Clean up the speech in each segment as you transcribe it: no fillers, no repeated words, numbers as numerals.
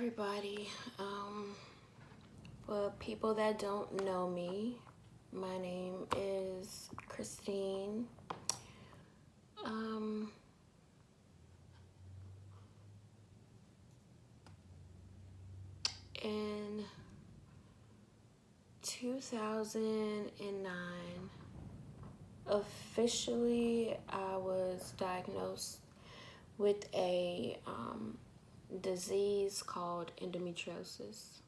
everybody. For people that don't know me, my name is Christine. In 2009, officially I was diagnosed with a disease called endometriosis.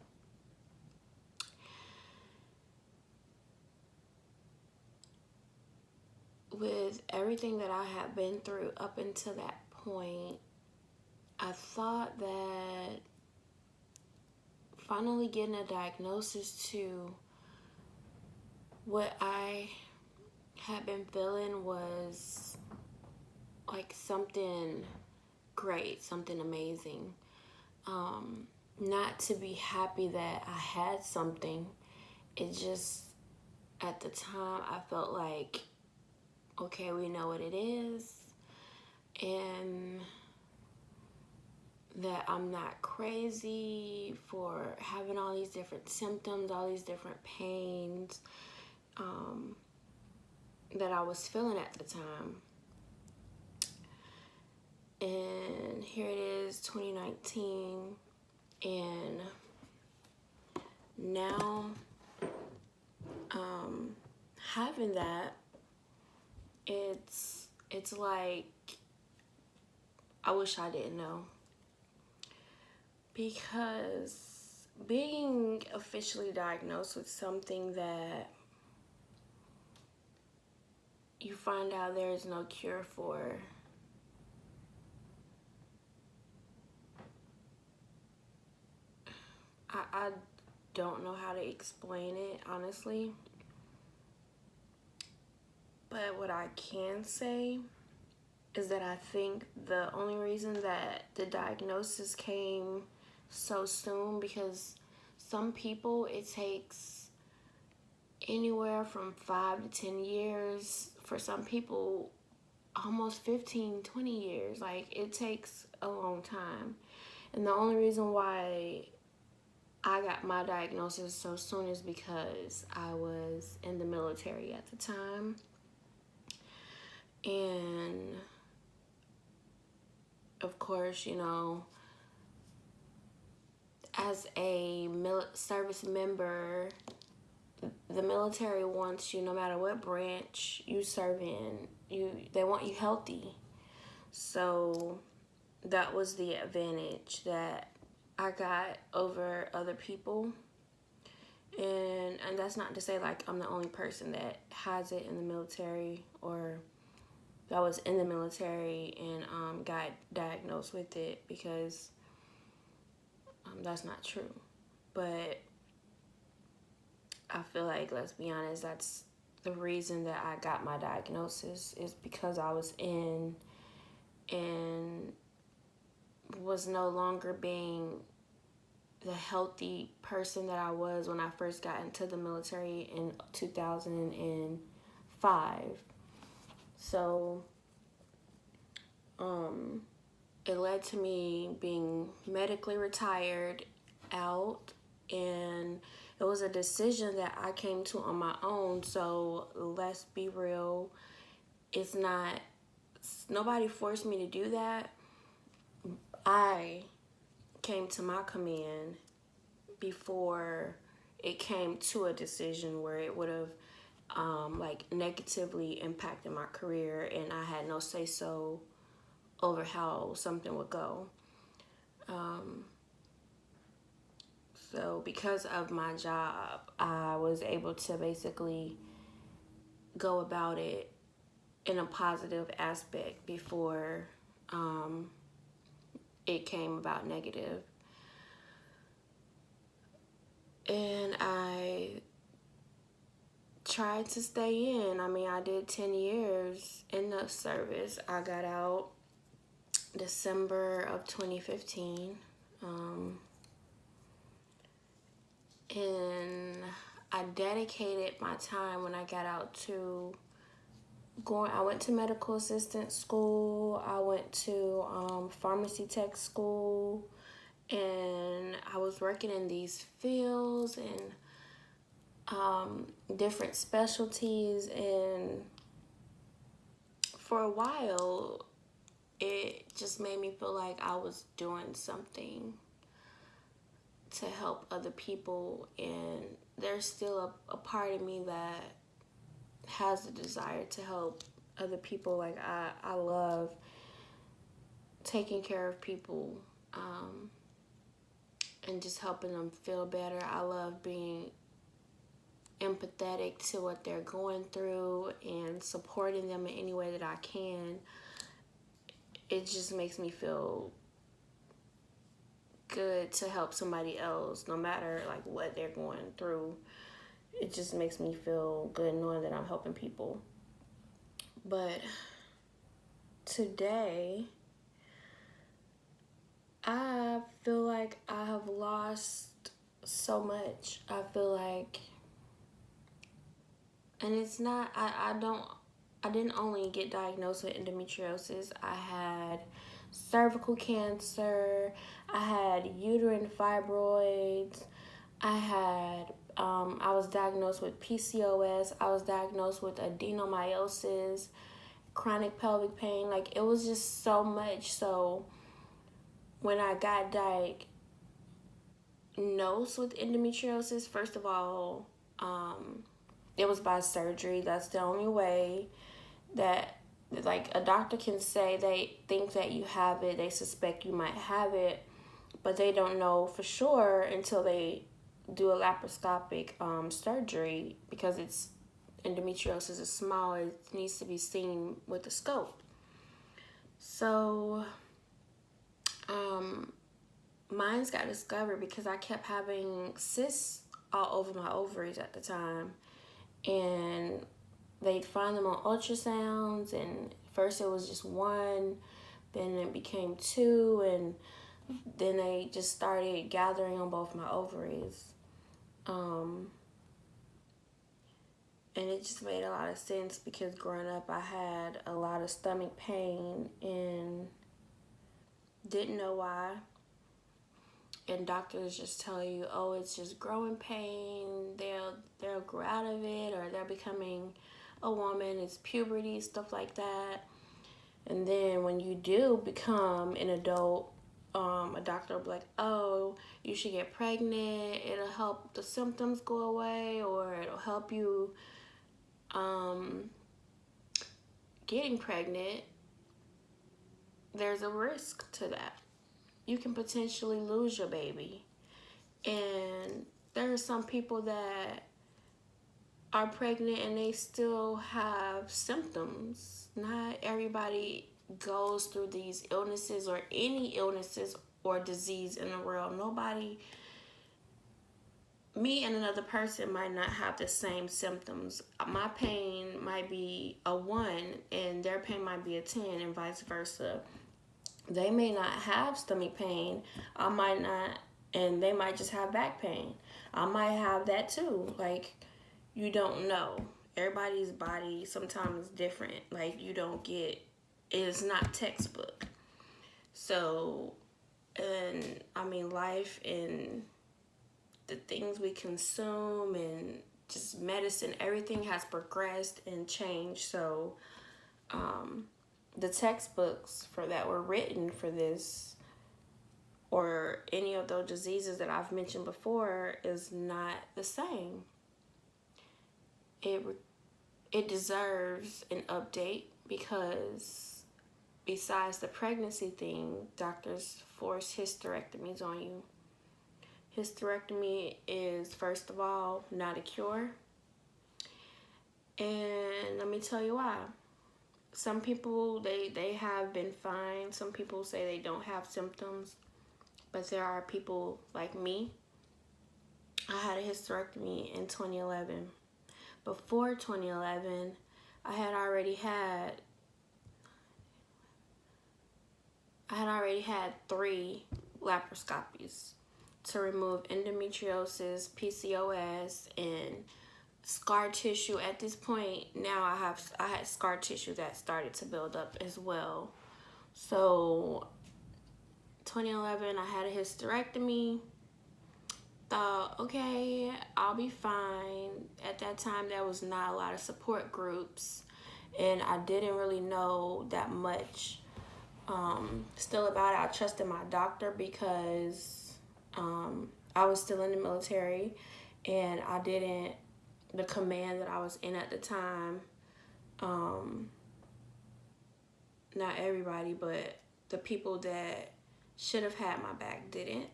With everything that I had been through up until that point, I thought that finally getting a diagnosis to what I had been feeling was like something great, something amazing. Not to be happy that I had something. It just, at the time, I felt like, okay, we know what it is, and that I'm not crazy for having all these different symptoms, all these different pains that I was feeling at the time. And here it is, 2019, and now having that, it's like I wish I didn't know, because being officially diagnosed with something that you find out there is no cure for, I don't know how to explain it, honestly. But what I can say is that I think the only reason that the diagnosis came so soon, because some people it takes anywhere from 5 to 10 years. For some people, almost 15, 20 years. Like, it takes a long time. And the only reason why I got my diagnosis so soon is because I was in the military at the time. And of course, you know, as a service member, the military wants you, no matter what branch you serve in, they want you healthy. So that was the advantage that I got over other people. And that's not to say like I'm the only person that has it in the military, or that was in the military and got diagnosed with it, because that's not true. But I feel like, let's be honest, that's the reason that I got my diagnosis, is because I was in and was no longer being the healthy person that I was when I first got into the military in 2005. So it led to me being medically retired out, and it was a decision that I came to on my own. So let's be real, nobody forced me to do that. I came to my command before it came to a decision where it would have like negatively impacted my career, and I had no say so over how something would go. So because of my job, I was able to basically go about it in a positive aspect before it came about negative. And I tried to stay in. I mean, I did 10 years in the service. I got out December of 2015. And I dedicated my time when I got out to I went to medical assistant school. I went to pharmacy tech school, and I was working in these fields and different specialties, and for a while it just made me feel like I was doing something to help other people, and there's still a part of me that has the desire to help other people. Like I love taking care of people, and just helping them feel better. I love being empathetic to what they're going through and supporting them in any way that I can. It just makes me feel good to help somebody else, no matter like what they're going through. It just makes me feel good knowing that I'm helping people. But today, I feel like I have lost so much. I feel like, and it's not, I didn't only get diagnosed with endometriosis. I had cervical cancer, I had uterine fibroids, I was diagnosed with PCOS, I was diagnosed with adenomyosis, chronic pelvic pain. Like, it was just so much. So when I got diagnosed with endometriosis, first of all, it was by surgery. That's the only way that, like, a doctor can say they think that you have it, they suspect you might have it, but they don't know for sure until they do a laparoscopic surgery, because endometriosis is small. It needs to be seen with a scope. So mine's got discovered because I kept having cysts all over my ovaries at the time, and they'd find them on ultrasounds, and first it was just one, then it became two, and then they just started gathering on both my ovaries. And it just made a lot of sense because growing up I had a lot of stomach pain and didn't know why. And doctors just tell you, oh, it's just growing pain, they'll grow out of it, or they're becoming a woman, it's puberty, stuff like that. And then when you do become an adult, a doctor will be like, oh, you should get pregnant, it'll help the symptoms go away, or it'll help you getting pregnant. There's a risk to that. You can potentially lose your baby. And there are some people that are pregnant and they still have symptoms. Not everybody goes through these illnesses or any illnesses or disease in the world. Nobody, me and another person might not have the same symptoms. My pain might be a 1 and their pain might be a 10, and vice versa. They may not have stomach pain, I might not, and they might just have back pain. I might have that too. Like, you don't know. Everybody's body sometimes is different. Like, you don't get, it's not textbook. So, and I mean, life and the things we consume and just medicine, everything has progressed and changed. So, the textbooks that were written for this or any of those diseases that I've mentioned before is not the same. It deserves an update, because besides the pregnancy thing, doctors force hysterectomies on you. Hysterectomy is, first of all, not a cure. And let me tell you why. Some people, they have been fine. Some people say they don't have symptoms. But there are people like me. I had a hysterectomy in 2011. Before 2011, I had already had 3 laparoscopies to remove endometriosis, PCOS, and scar tissue. At this point now, I had scar tissue that started to build up as well. So 2011, I had a hysterectomy. Thought, okay, I'll be fine. At that time, there was not a lot of support groups, and I didn't really know that much still about it. I trusted my doctor because I was still in the military, and the command that I was in at the time, not everybody, but the people that should have had my back didn't.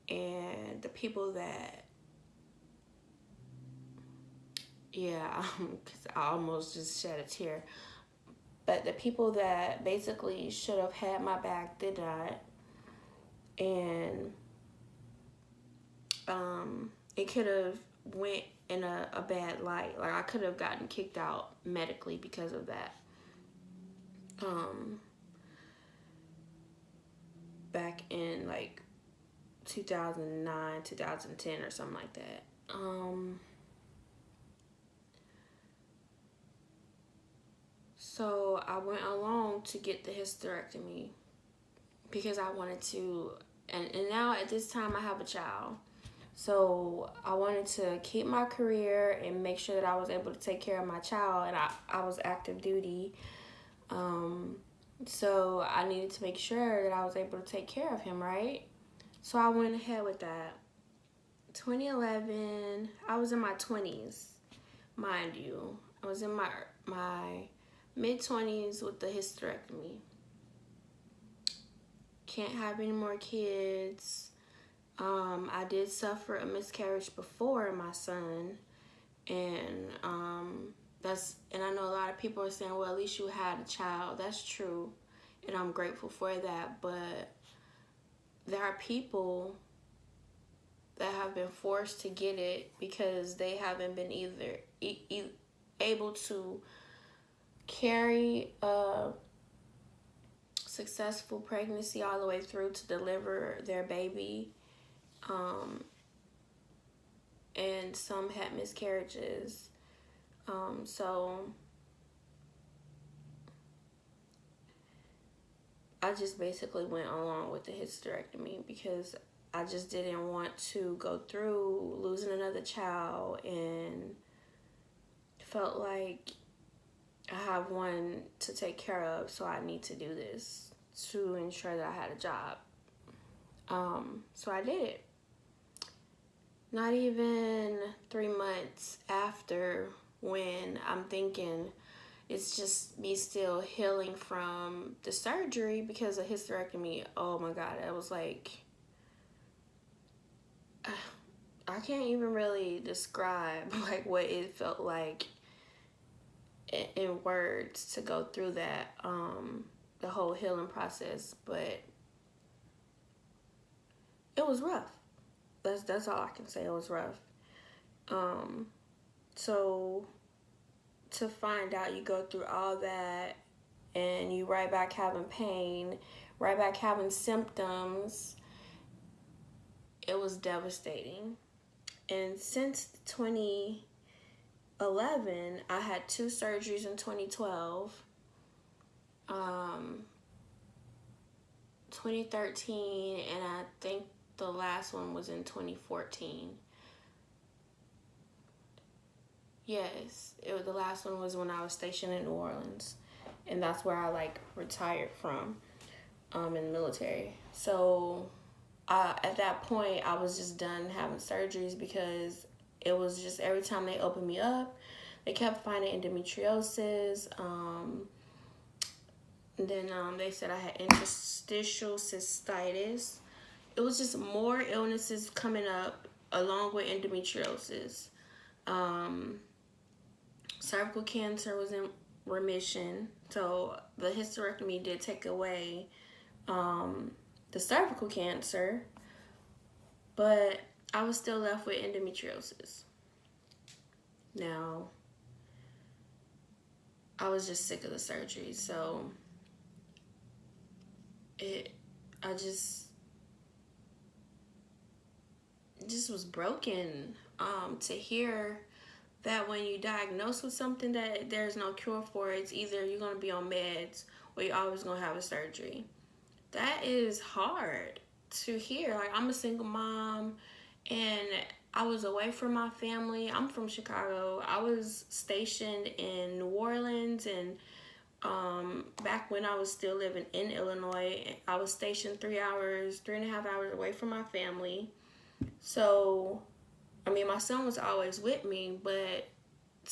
And the people that, because I almost just shed a tear. But the people that basically should have had my back did not. And it could have went in a bad light. Like, I could have gotten kicked out medically because of that. Back in, like, 2009, 2010 or something like that. So I went along to get the hysterectomy because I wanted to, and now at this time I have a child. So I wanted to keep my career and make sure that I was able to take care of my child, and I was active duty. So I needed to make sure that I was able to take care of him, right? So I went ahead with that. 2011, I was in my 20s, mind you. I was in my mid-20s with the hysterectomy. Can't have any more kids. I did suffer a miscarriage before my son, and I know a lot of people are saying, well, at least you had a child. That's true, and I'm grateful for that, but there are people that have been forced to get it because they haven't been either able to carry a successful pregnancy all the way through to deliver their baby. And some had miscarriages. So I just basically went along with the hysterectomy because I just didn't want to go through losing another child, and felt like I have one to take care of, so I need to do this to ensure that I had a job. So I did it. Not even 3 months after, when I'm thinking it's just me still healing from the surgery because of hysterectomy. Oh my God, it was like, I can't even really describe like what it felt like in words to go through that, the whole healing process, but it was rough. That's all I can say. It was rough. So to find out you go through all that and you right back having pain, right back having symptoms, it was devastating. And since 2011, I had 2 surgeries in 2012, 2013, and I think the last one was in 2014. Yes, the last one was when I was stationed in New Orleans, and that's where I like retired from, in the military. So at that point, I was just done having surgeries because it was just every time they opened me up, they kept finding endometriosis. And then they said I had interstitial cystitis. It was just more illnesses coming up along with endometriosis. Cervical cancer was in remission, so the hysterectomy did take away the cervical cancer, but I was still left with endometriosis. Now, I was just sick of the surgery, so I just was broken to hear that when you diagnose with something that there's no cure for, it's either you're going to be on meds or you're always going to have a surgery. that is hard to hear. Like, I'm a single mom, and I was away from my family. I'm from Chicago. I was stationed in New Orleans, and back when I was still living in Illinois, I was stationed 3.5 hours away from my family. So, I mean, my son was always with me, but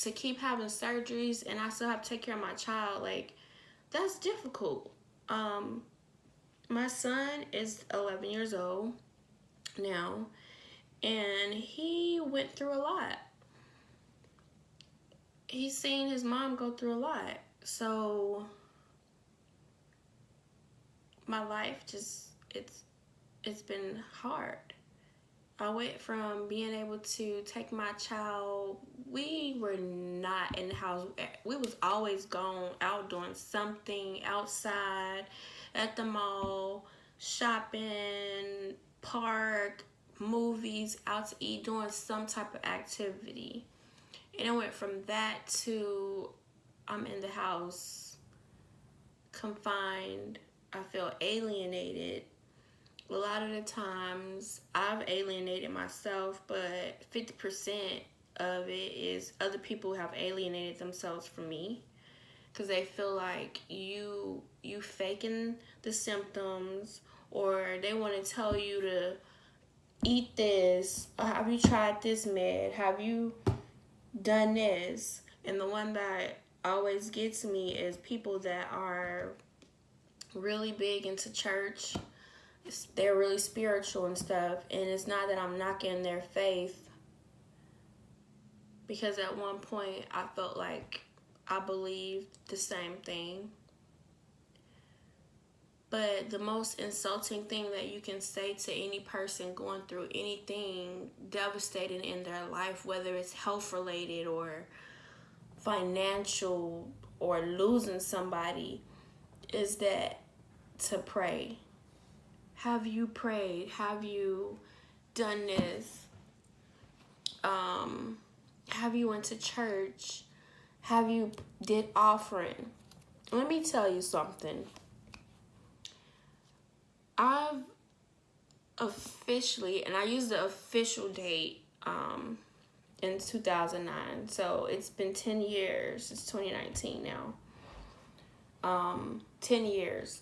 to keep having surgeries and I still have to take care of my child, like, that's difficult. My son is 11 years old now, and he went through a lot. He's seen his mom go through a lot. So my life just, it's been hard. I went from being able to take my child. We were not in the house. We was always gone out doing something outside, at the mall, shopping, park, movies, out to eat, doing some type of activity. And it went from that to I'm in the house, confined. I feel alienated. A lot of the times I've alienated myself, but 50% of it is other people have alienated themselves from me, because they feel like you faking the symptoms, or they want to tell you to eat this, or have you tried this med, have you done this. And the one that always gets me is people that are really big into church. They're really spiritual and stuff, and it's not that I'm knocking their faith, because at one point I felt like I believed the same thing. But the most insulting thing that you can say to any person going through anything devastating in their life, whether it's health related or financial or losing somebody, is that to pray. Have you prayed? Have you done this? Have you went to church? Have you did offering? Let me tell you something. I've officially, and I used the official date in 2009. So it's been 10 years. It's 2019 now. 10 years.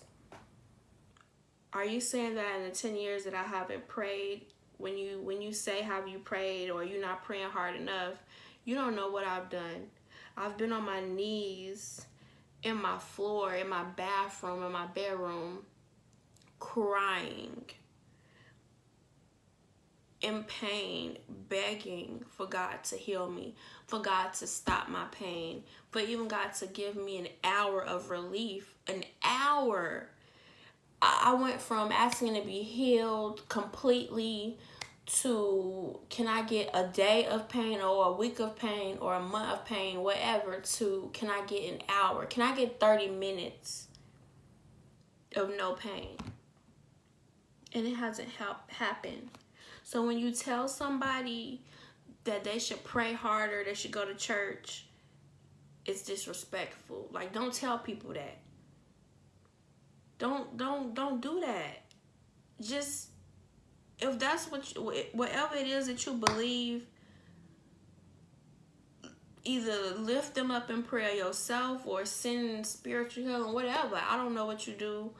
Are you saying that in the 10 years that I haven't prayed, when you say have you prayed, or you're not praying hard enough, you don't know what I've done. I've been on my knees in my floor, in my bathroom, in my bedroom, crying, in pain, begging for God to heal me, for God to stop my pain, for even God to give me an hour of relief. An hour. I went from asking to be healed completely to, can I get a day of pain or a week of pain or a month of pain, whatever, to, can I get an hour? Can I get 30 minutes of no pain? And it hasn't happened. So when you tell somebody that they should pray harder, they should go to church, it's disrespectful. Like, don't tell people that. Don't do that. Just, if that's whatever it is that you believe, either lift them up in prayer yourself or send spiritual healing, whatever. I don't know what you do,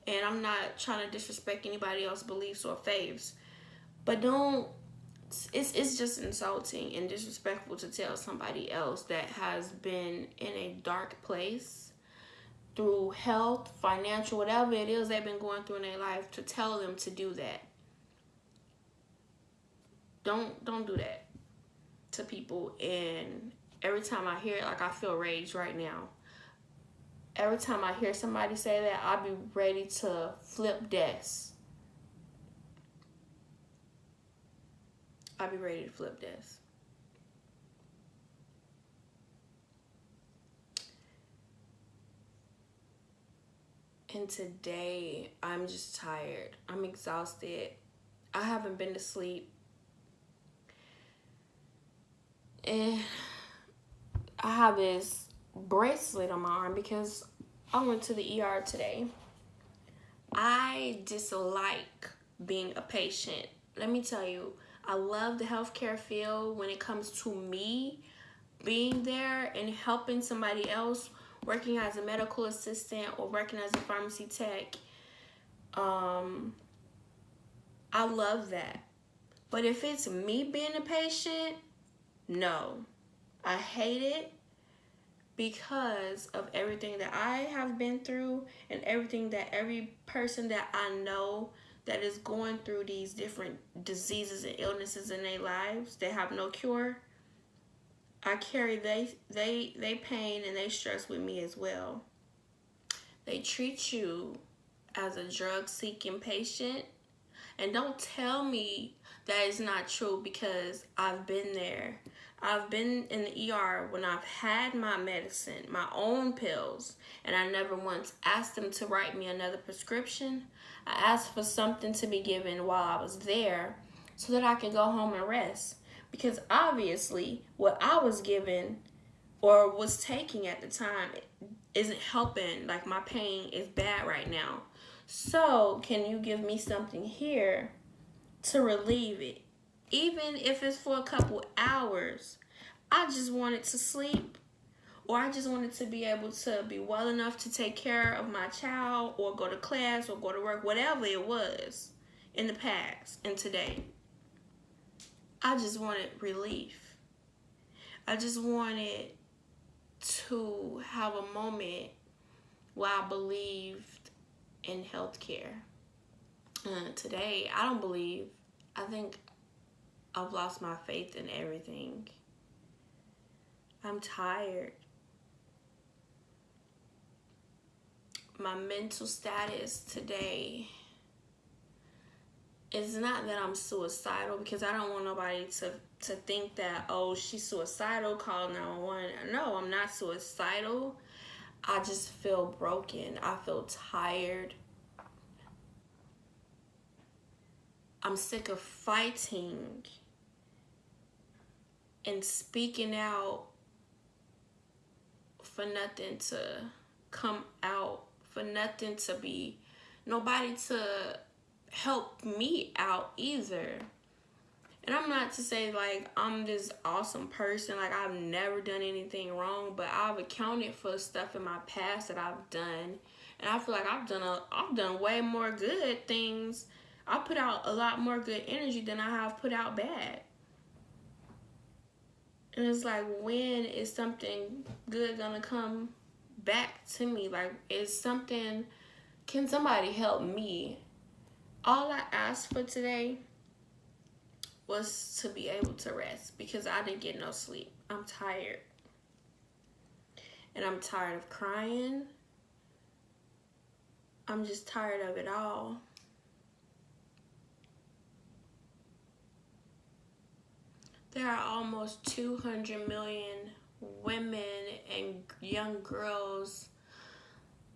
and I'm not trying to disrespect anybody else's beliefs or faiths, but don't. It's just insulting and disrespectful to tell somebody else that has been in a dark place through health, financial, whatever it is they've been going through in their life, to tell them to do that. Don't do that to people. And every time I hear it, like, I feel rage right now. Every time I hear somebody say that, I'll be ready to flip desks. I'll be ready to flip desks. And today, I'm just tired. I'm exhausted. I haven't been to sleep. And I have this bracelet on my arm because I went to the ER today. I I dislike being a patient. Let me tell you, I love the healthcare field when it comes to me being there and helping somebody else, working as a medical assistant or working as a pharmacy tech. I love that. But if it's me being a patient, no. I hate it because of everything that I have been through and everything that every person that I know that is going through these different diseases and illnesses in their lives that have no cure. I carry they pain and they stress with me as well. They treat you as a drug seeking patient. And don't tell me that is not true, because I've been there. I've been in the ER when I've had my medicine, my own pills, and I never once asked them to write me another prescription. I asked for something to be given while I was there so that I could go home and rest. Because obviously, what I was given or was taking at the time isn't helping. Like, my pain is bad right now. So, can you give me something here to relieve it? Even if it's for a couple hours. I just wanted to sleep, or I just wanted to be able to be well enough to take care of my child or go to class or go to work, whatever it was in the past and today. I just wanted relief. I just wanted to have a moment where I believed in healthcare. Today, I don't believe. I think I've lost my faith in everything. I'm tired. My mental status today is not that I'm suicidal, because I don't want nobody to think that, oh, she's suicidal, call 911. No, I'm not suicidal. I just feel broken. I feel tired. I'm sick of fighting and speaking out for nothing to come out, for nothing to be, nobody to help me out either. And I'm not to say like I'm this awesome person, like I've never done anything wrong, but I've accounted for stuff in my past that I've done, and I feel like I've done way more good things. I put out a lot more good energy than I have put out bad. And it's like, when is something good gonna come back to me? Like, can somebody help me? All I asked for today was to be able to rest, because I didn't get no sleep. I'm tired. And I'm tired of crying. I'm just tired of it all. There are almost 200 million women and young girls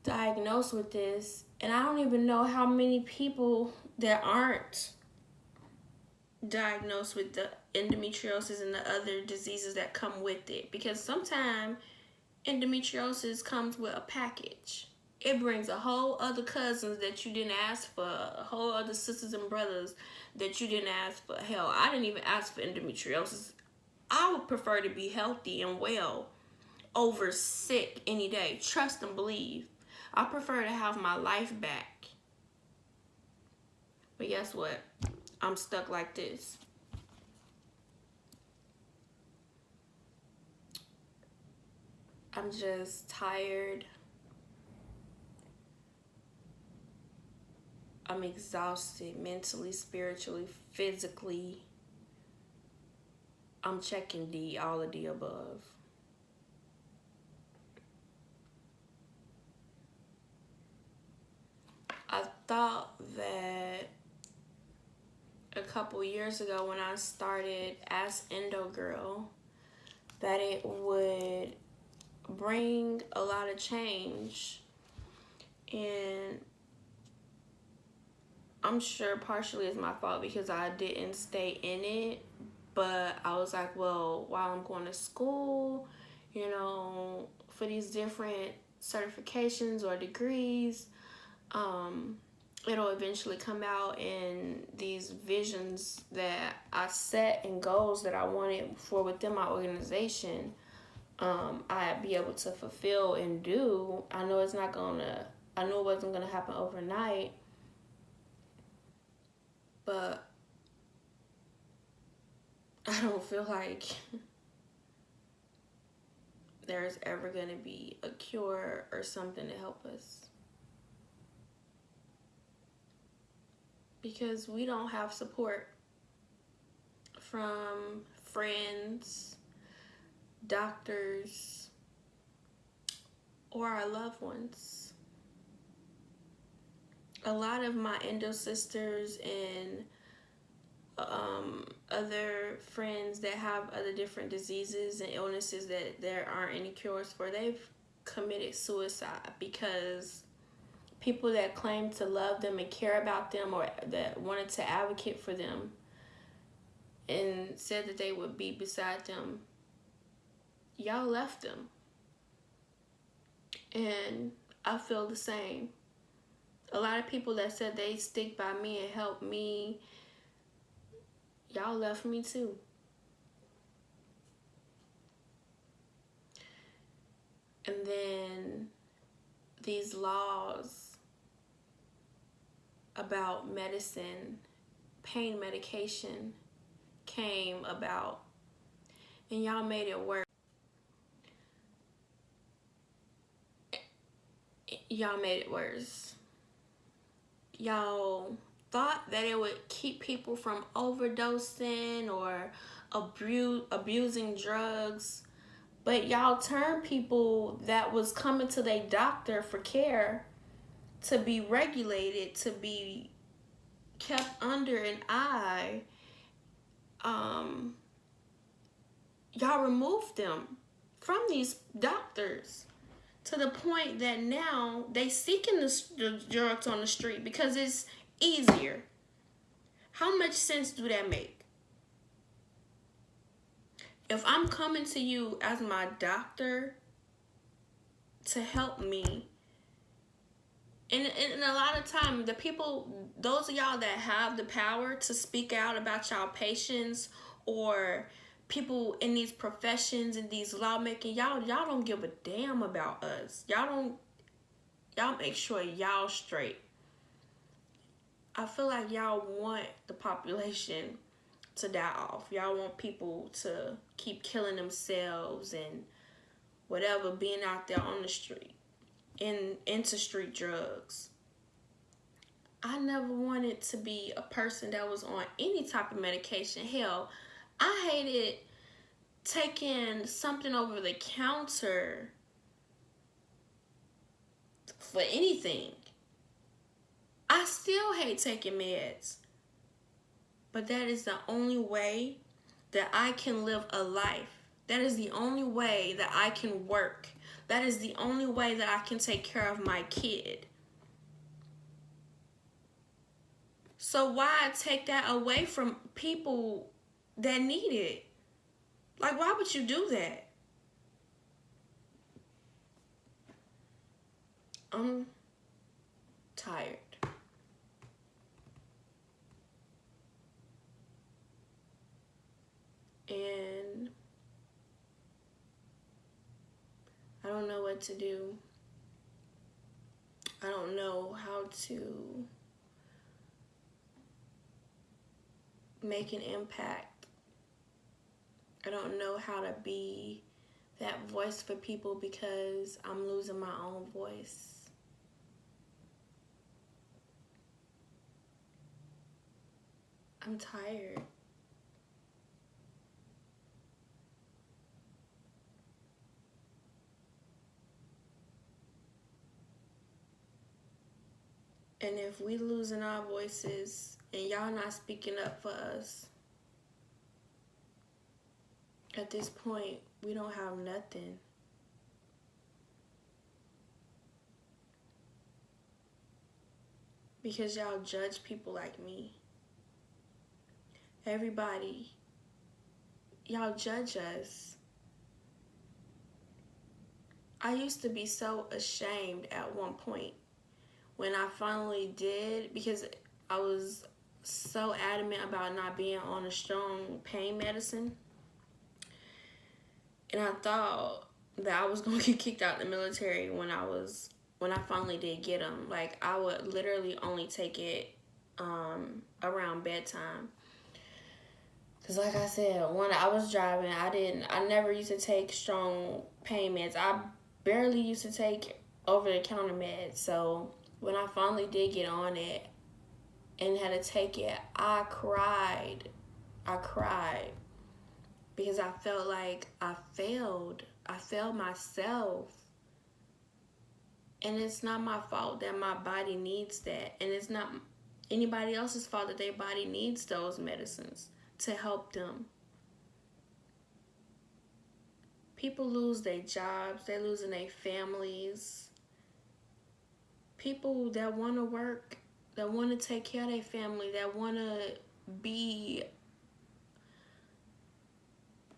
diagnosed with this, and I don't even know how many people that aren't diagnosed with the endometriosis and the other diseases that come with it, because sometimes endometriosis comes with a package. It brings a whole other cousins that you didn't ask for, a whole other sisters and brothers that you didn't ask for. Hell, I didn't even ask for endometriosis. I would prefer to be healthy and well over sick any day. Trust and believe. I prefer to have my life back. But guess what? I'm stuck like this. I'm just tired. I'm exhausted mentally, spiritually, physically. I'm checking D, all of the above. I thought that a couple years ago when I started as Endo Girl, that it would bring a lot of change. And I'm sure partially it's my fault because I didn't stay in it. But I was like, well, while I'm going to school, for these different certifications or degrees, it'll eventually come out, and these visions that I set and goals that I wanted for within my organization, I'd be able to fulfill and do. I know it wasn't gonna happen overnight, but I don't feel like there's ever gonna be a cure or something to help us. Because we don't have support from friends, doctors, or our loved ones. A lot of my endo sisters and other friends that have other different diseases and illnesses that there aren't any cures for, they've committed suicide because people that claim to love them and care about them, or that wanted to advocate for them and said that they would be beside them, y'all left them. And I feel the same. A lot of people that said they stick by me and help me, y'all left me too. And then these laws about medicine, pain medication came about, and y'all made it worse. Y'all made it worse. Y'all thought that it would keep people from overdosing or abusing drugs, but y'all turned people that was coming to their doctor for care to be regulated, to be kept under an eye. Y'all removed them from these doctors to the point that now they seeking the drugs on the street because it's easier. How much sense do that make? If I'm coming to you as my doctor to help me, and a lot of time, the people, those of y'all that have the power to speak out about y'all patients or people in these professions and these lawmaking, y'all don't give a damn about us. Y'all make sure y'all straight. I feel like y'all want the population to die off. Y'all want people to keep killing themselves and whatever, being out there on the street and into street drugs. I never wanted to be a person that was on any type of medication. Hell, I hated taking something over the counter for anything. I still hate taking meds. But that is the only way that I can live a life. That is the only way that I can work. That is the only way that I can take care of my kid. So why take that away from people that need it? Like, why would you do that? I'm tired. And I don't know what to do. I don't know how to make an impact. I don't know how to be that voice for people because I'm losing my own voice. I'm tired. And if we losing our voices and y'all not speaking up for us, at this point, we don't have nothing. Because y'all judge people like me. Everybody, y'all judge us. I used to be so ashamed at one point when I finally did, because I was so adamant about not being on a strong pain medicine, and I thought that I was going to get kicked out of the military when I finally did get them. Like, I would literally only take it around bedtime. Because like I said, when I was driving, I never used to take strong pain meds. I barely used to take over-the-counter meds. So when I finally did get on it and had to take it, I cried. I cried because I felt like I failed. I failed myself. And it's not my fault that my body needs that. And it's not anybody else's fault that their body needs those medicines to help them. People lose their jobs. They're losing their families. People that want to work, that want to take care of their family, that want to be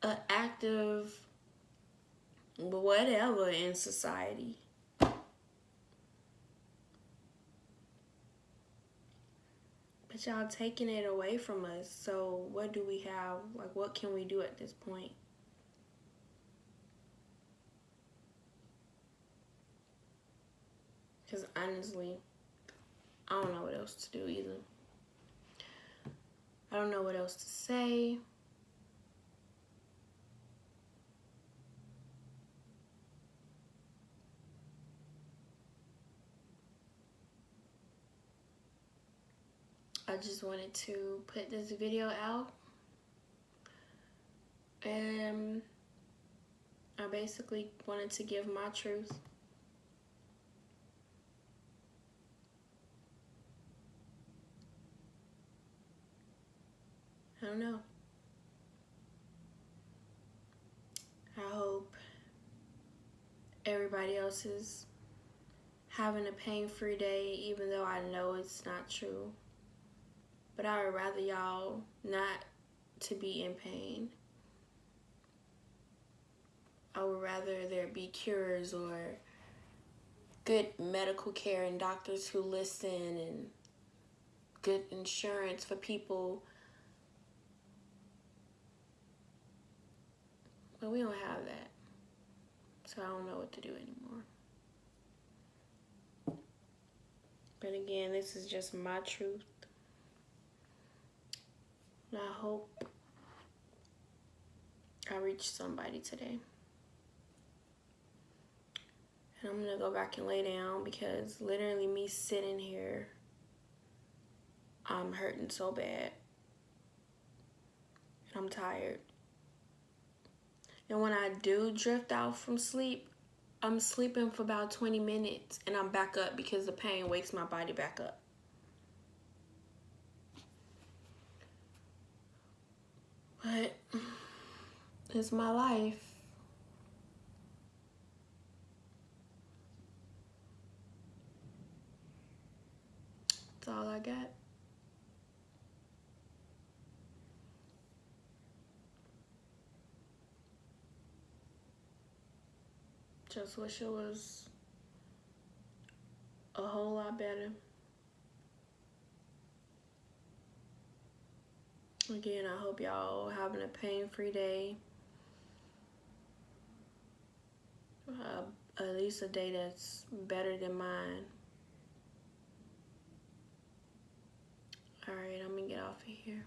an active whatever in society. But y'all taking it away from us. So what do we have? Like, what can we do at this point? Because honestly, I don't know what else to do either. I don't know what else to say. I just wanted to put this video out. And I basically wanted to give my truth. I don't know. I hope everybody else is having a pain-free day, even though I know it's not true. But I would rather y'all not to be in pain. I would rather there be cures or good medical care and doctors who listen and good insurance for people. But we don't have that. So I don't know what to do anymore. But again, this is just my truth. And I hope I reach somebody today. And I'm going to go back and lay down because literally me sitting here, I'm hurting so bad. And I'm tired. And when I do drift out from sleep, I'm sleeping for about 20 minutes and I'm back up because the pain wakes my body back up. But it's my life. That's all I got. Just wish it was a whole lot better. Again, I hope y'all having a pain-free day. At least a day that's better than mine. Alright, I'm gonna get off of here.